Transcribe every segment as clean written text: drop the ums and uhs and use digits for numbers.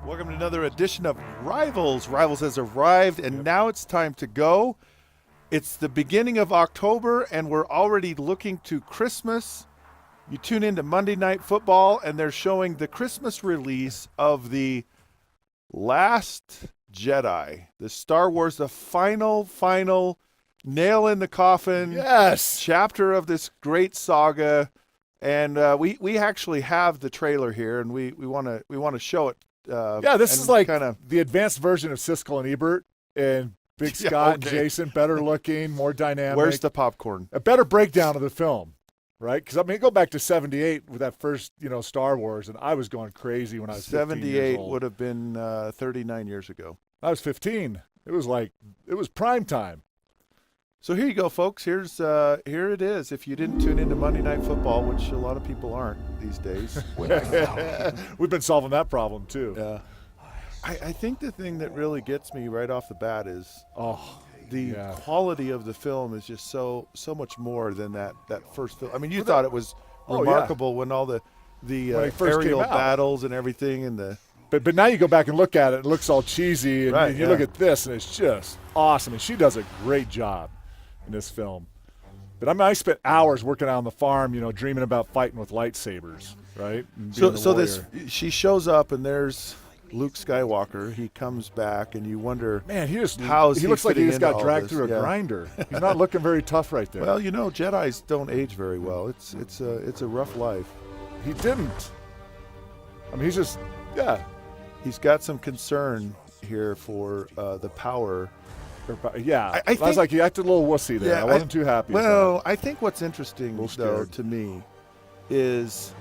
Welcome to another edition of Rivals. Rivals has arrived, and now it's time to go. It's the beginning of October, and we're already looking to Christmas. You tune into Monday Night Football, and they're showing the Christmas release of the Last Jedi, the Star Wars, the final nail in the coffin chapter of this great saga. And we actually have the trailer here, and we want to show it. This is like kinda, the advanced version of Siskel and Ebert, and Big Scott and Jason, better looking, more dynamic. Where's the popcorn? A better breakdown of the film, right? Because I mean, go back to '78 with that first, Star Wars, and I was going crazy when I was 78 old. would have been 39 years ago. I was 15. It was prime time. So here you go, folks. Here it is. If you didn't tune into Monday Night Football, which a lot of people aren't these days, We've been solving that problem too. Yeah. I think the thing that really gets me right off the bat is the quality of the film is just so much more than that first film. I mean, you thought it was remarkable when all the aerial battles and everything and the. But now you go back and look at it, it looks all cheesy, and you look at this, and it's just awesome. And she does a great job in this film. But I mean, I spent hours working out on the farm, dreaming about fighting with lightsabers, right? She shows up, and there's Luke Skywalker. He comes back, and you wonder, man, he looks like he just got dragged through a grinder. He's not looking very tough right there. Well, Jedis don't age very well. It's a rough life. He didn't. I mean, He's got some concern here for the power. I was like, he acted a little wussy there. I wasn't too happy. Well, I think what's interesting, though, to me is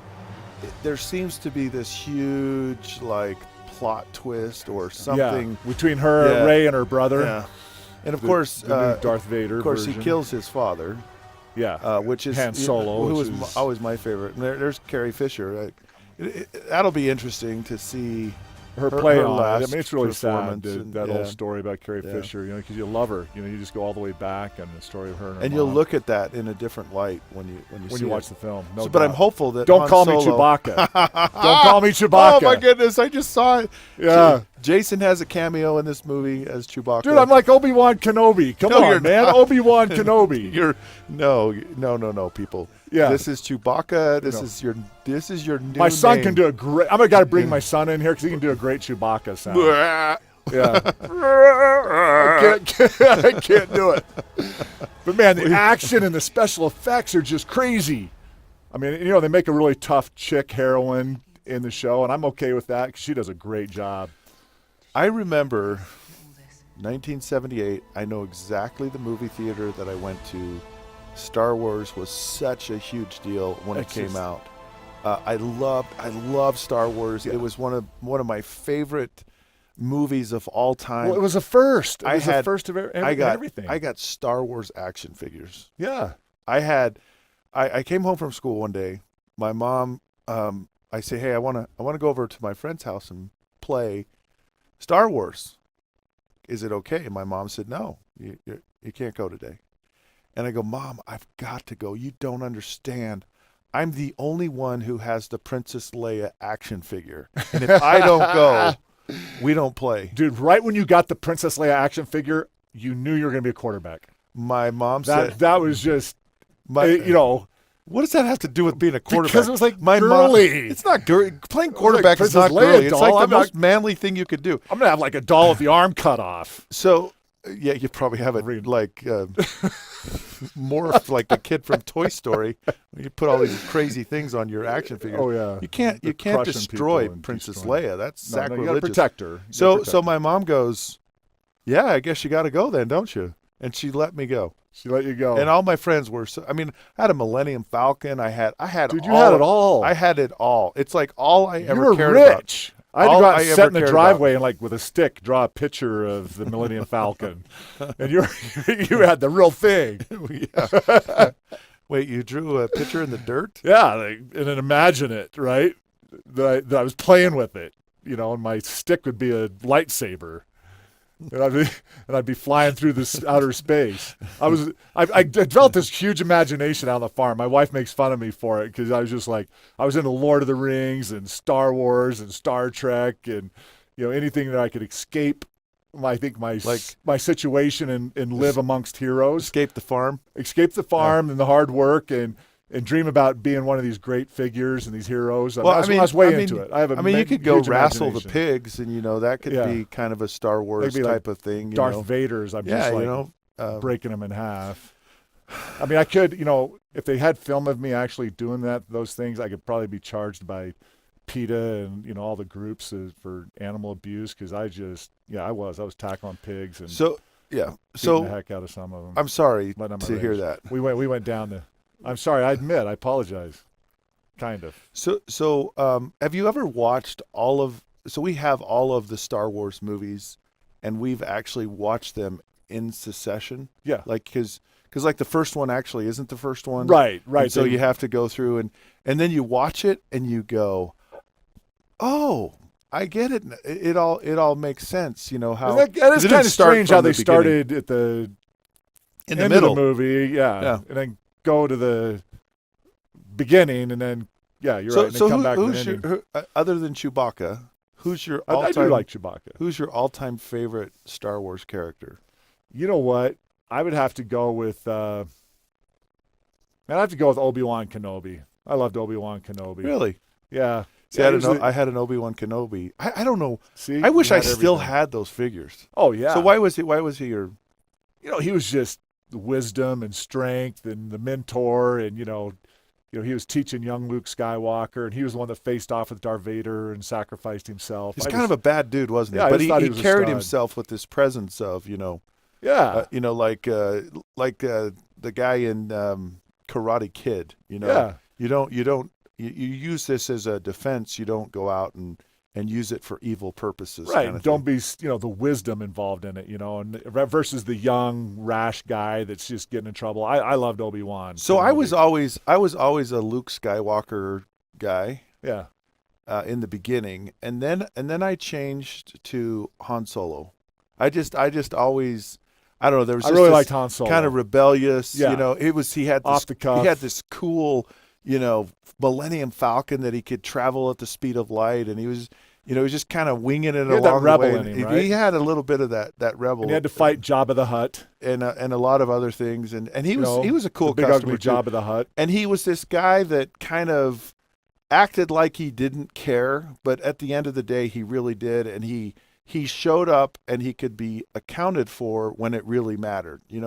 there seems to be this huge, plot twist or something. Between her, Rey, and her brother. Yeah. And, of course, the new Darth Vader Of course, version. He kills his father. Yeah. Which is Han Solo. Who was always my favorite. And there's Carrie Fisher. That'll be interesting to see her play on it. I last mean, it's really sad, and, that old story about Carrie Fisher, because you love her. You just go all the way back and the story of her and her mom. You'll look at that in a different light when you watch the film. But I'm hopeful that Don't call me Chewbacca. Don't call me Chewbacca. Oh my goodness, I just saw it. Yeah. Jason has a cameo in this movie as Chewbacca. Dude, I'm like Obi-Wan Kenobi. Come on, man. Obi-Wan Kenobi. No, people. Yeah. This is Chewbacca. This is your new My son name. can do a great. I'm got to bring my son in here because he can do a great Chewbacca sound. Yeah. I can't do it. But man, the action and the special effects are just crazy. I mean, they make a really tough chick heroine in the show, and I'm okay with that because she does a great job. I remember 1978. I know exactly the movie theater that I went to. Star Wars was such a huge deal when it came out. I loved Star Wars. Yeah. It was one of my favorite movies of all time. Well, it was a first. It was the first of everything. I got Star Wars action figures. Yeah. I came home from school one day. My mom, I say, hey, I want to go over to my friend's house and play Star Wars. Is it okay? And my mom said, no, you can't go today. And I go, Mom, I've got to go. You don't understand. I'm the only one who has the Princess Leia action figure. And if I don't go, we don't play. Dude, right when you got the Princess Leia action figure, you knew you were going to be a quarterback. My mom said. That was just, what does that have to do with being a quarterback? Because it was like girly. It's not girly. Playing quarterback is not girly. It's like the most manly thing you could do. I'm going to have like a doll with the arm cut off. So, yeah, you probably have it like more like the kid from Toy Story. You put all these crazy things on your action figure. Oh yeah, you can't destroy Princess Leia. That's sacrilegious. You gotta protect her. So my mom goes, yeah, I guess you got to go then, don't you? And she let me go. She let you go. And all my friends were. I had a Millennium Falcon. I had. Dude, you had it all. I had it all. It's like all I ever were cared rich. about. I had to go out and sit in the driveway and with a stick draw a picture of the Millennium Falcon, and you had the real thing. Wait, you drew a picture in the dirt? Yeah, and then imagine it, right? That I was playing with it, and my stick would be a lightsaber. And I'd be flying through this outer space. I developed this huge imagination out on the farm. My wife makes fun of me for it because I was into Lord of the Rings and Star Wars and Star Trek and anything that I could escape. I think my Like- my situation and live amongst heroes. Escape the farm. Escape the farm and the hard work and dream about being one of these great figures and these heroes. I was way into it. You could go huge wrestle the imagination. pigs, and that could be kind of a Star Wars Maybe like type of thing. Darth Vader's. I'm Yeah, just breaking them in half. I mean, I could, if they had film of me actually doing those things, I could probably be charged by PETA and all the groups for animal abuse because I was tackling pigs and beating the heck out of some of them. I'm sorry Letting them to hear rage. that. We went down to. I'm sorry. I admit. I apologize. Kind of. So have you ever watched all of? So we have all of the Star Wars movies, and we've actually watched them in succession. Yeah. Like because like the first one actually isn't the first one. Right. And so you have to go through and then you watch it and you go, oh, I get it. It all makes sense. How that is kind of strange how they started at the in the end middle of the movie. Yeah. And then go to the beginning and then you're right. And then come back to the ending. Other than Chewbacca, who's your all-time? I do like Chewbacca. Who's your all-time favorite Star Wars character? You know what? I would have to go with. I'd have to go with Obi-Wan Kenobi. I loved Obi-Wan Kenobi. Really? Yeah. See, I had an Obi-Wan Kenobi. I don't know. See, I wish I still everything. had those figures. Oh yeah. So why was he your? He was just the wisdom and strength and the mentor and he was teaching young Luke Skywalker and he was the one that faced off with Darth Vader and sacrificed himself. He's kind of a bad dude, wasn't he? Yeah, But he he was a carried stud. himself with this presence of Yeah. like the guy in Karate Kid. Yeah. You use this as a defense. You don't go out and use it for evil purposes. Right. Kind of Don't thing. be, the wisdom involved in it, and versus the young, rash guy that's just getting in trouble. I loved Obi-Wan. So I was always a Luke Skywalker guy. Yeah. In the beginning, and then I changed to Han Solo. I just always, I don't know. There was I just really this liked Han Solo. kind of rebellious. Yeah. He had Off this, the cuff. He had this cool, Millennium Falcon that he could travel at the speed of light, and he was just kind of winging it He had that along rebel the way. in him, And right? He had a little bit of that rebel. And he had to fight Jabba the Hutt. and a lot of other things, and he was a cool the big customer ugly too. Jabba the Hutt. And he was this guy that kind of acted like he didn't care, but at the end of the day, he really did. And he showed up and he could be accounted for when it really mattered. He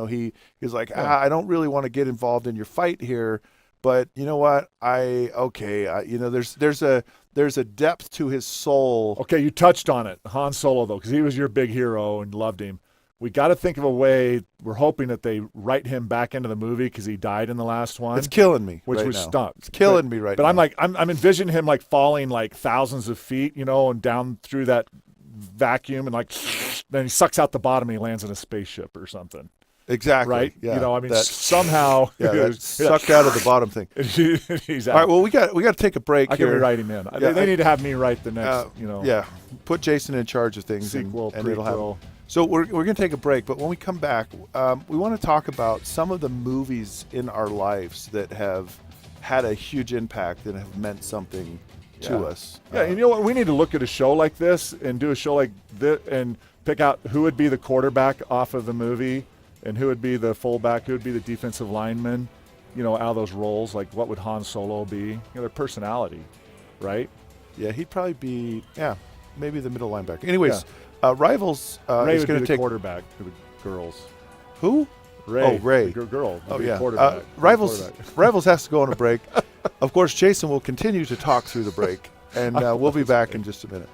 was like, I don't really want to get involved in your fight here, but you know what? There's a depth to his soul. Okay, you touched on it. Han Solo, though, because he was your big hero and loved him. We got to think of a way. We're hoping that they write him back into the movie because he died in the last one. It's killing me, which right was now. stunk. It's killing me right but now. I'm envisioning him like falling like thousands of feet, and down through that vacuum, and then he sucks out the bottom and he lands in a spaceship or something. Exactly. Right? Yeah. Somehow. That sucked out of the bottom thing. He's out. All right. Well, we got to take a break I can here. rewrite him in. Yeah, they need to have me write the next. Yeah. Put Jason in charge of things, Sequel, and it'll have. prequel. So we're going to take a break, but when we come back, we want to talk about some of the movies in our lives that have had a huge impact and have meant something to us. Yeah, and you know what? We need to look at a show like this and do a show like this and pick out who would be the quarterback off of the movie and who would be the fullback, who would be the defensive lineman, out of those roles. Like, what would Han Solo be? Their personality, right? Yeah, he'd probably be, maybe the middle linebacker. Anyways, Rivals Ray is would going be to the take quarterback for the girls. Who? Ray. Oh, Ray. The girl. Oh, would be yeah. Quarterback. Rivals has to go on a break. Of course, Jason will continue to talk through the break, and we'll be back in just a minute.